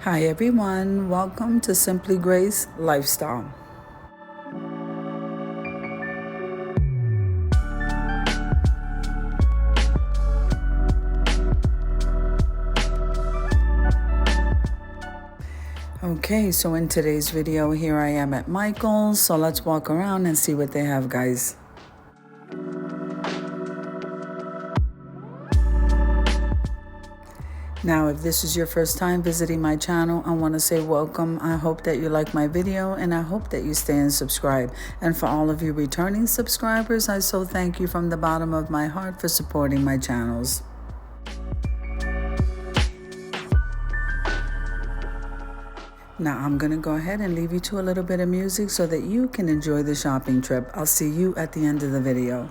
Hi everyone, welcome to Simply Grace Lifestyle. Okay, so in today's video, here I am at Michael's. So let's walk around and see what they have, guys. Now, if this is your first time visiting my channel, I want to say welcome. I hope that you like my video and I hope that you stay and subscribe. And for all of you returning subscribers, I so thank you from the bottom of my heart for supporting my channels. Now I'm going to go ahead and leave you to a little bit of music so that you can enjoy the shopping trip. I'll see you at the end of the video.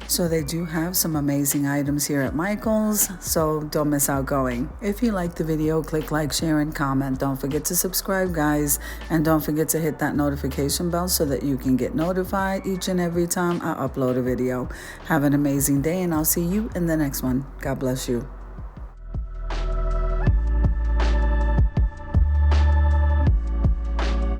So they do have some amazing items here at Michael's, so don't miss out going. If you like the video, click like, share, and comment. Don't forget to subscribe, guys, and don't forget to hit that notification bell so that you can get notified each and every time I upload a video. Have an amazing day, and I'll see you in the next one. God bless you.